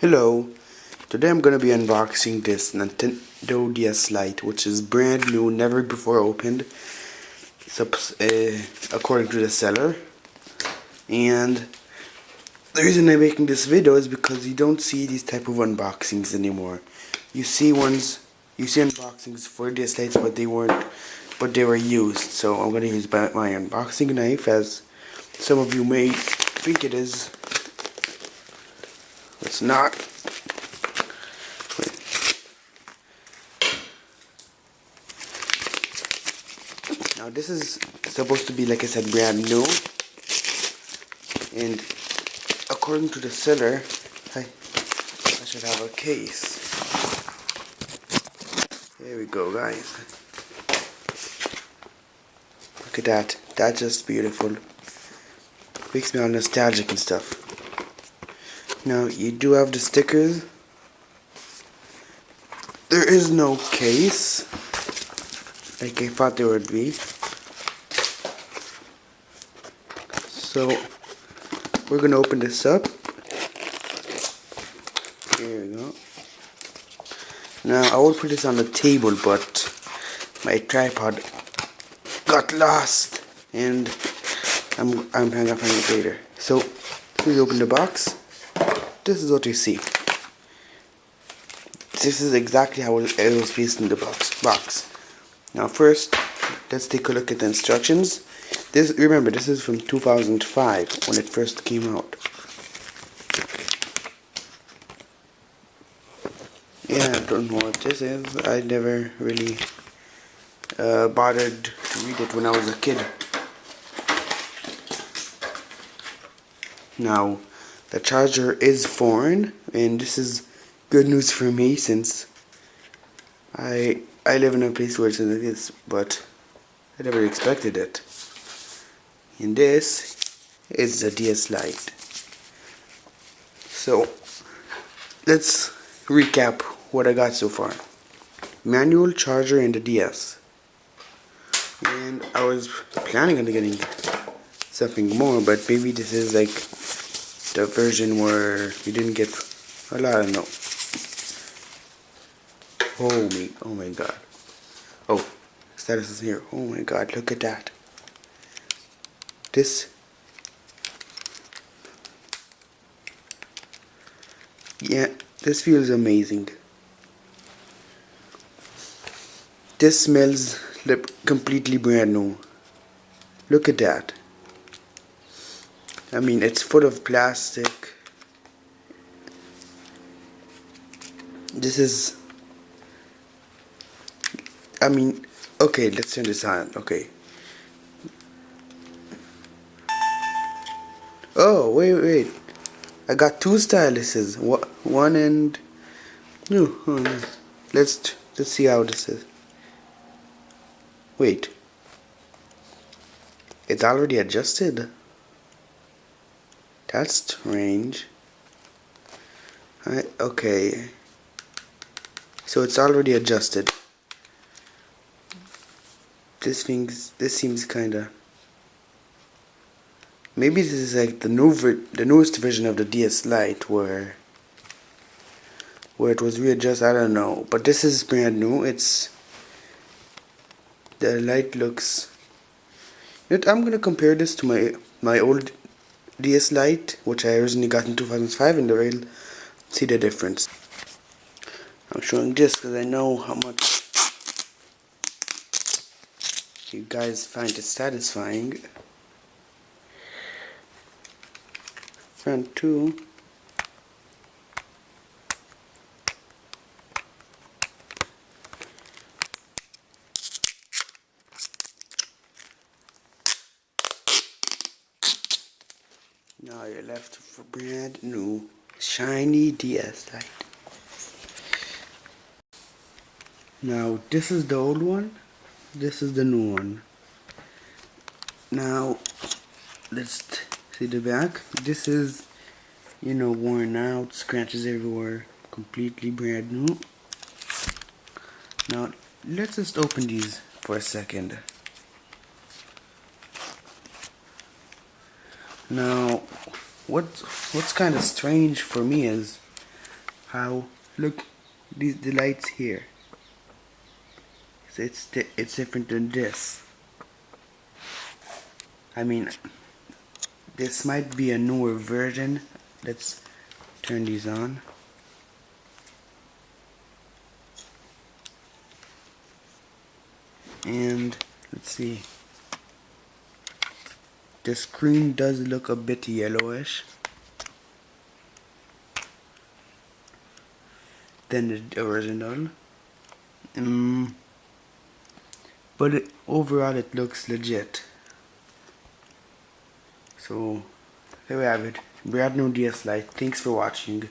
Hello, today I'm gonna be unboxing this Nintendo DS Lite, which is brand new, never before opened, according to the seller. And the reason I'm making this video is because you don't see these type of unboxings anymore. You see unboxings for DS Lites, but they were used. So I'm gonna use my unboxing knife, as some of you may think it is. It's not. Now this is supposed to be, like I said, brand new, and according to the seller, I should have a case. Here we go, guys. Look at that. That's just beautiful. Makes me all nostalgic and stuff. Now you do have the stickers. There is no case, like I thought there would be. So we're gonna open this up. Here we go. Now I will put this on the table, but my tripod got lost, and I'm gonna find it later. So please open the box. This is what you see. This is exactly how it was placed in the box. Now first, let's take a look at the instructions. Remember, this is from 2005 when it first came out. Yeah, I don't know what this is. I never really bothered to read it when I was a kid. Now, the charger is foreign, and this is good news for me, since I live in a place where it's like this, but I never expected it. And this is the DS Lite. So let's recap what I got so far. Manual charger and the DS. And I was planning on getting something more, but maybe this is like the version where you didn't get a lot of no. Oh my god. Oh, status is here. Oh my god, look at that. This feels amazing. This smells like completely brand new. Look at that. I mean, it's full of plastic. This is, I mean, okay, let's turn this on. Okay. Oh, wait. I got two styluses. One and no. Oh, no. Let's see how this is. Wait. It's already adjusted. That's strange. Okay. So it's already adjusted. This seems kinda. Maybe this is like the newest version of the DS Lite, where it was readjusted. I don't know, but this is brand new. The Lite looks. I'm gonna compare this to my old DS Lite, which I originally got in 2005, and you'll see the difference. I'm showing this because I know how much you guys find it satisfying. Front two. Now you're left with a brand new shiny DS Lite. Now this is the old one, this is the new one. Now let's see the back. This is, worn out, scratches everywhere, completely brand new. Now let's just open these for a second. Now what's kind of strange for me is how, look, the lights here. So it's different than this. I mean, this might be a newer version. Let's turn these on. And let's see. The screen does look a bit yellowish than the original. But overall it looks legit. So there we have it. Brand new DS Lite. Thanks for watching.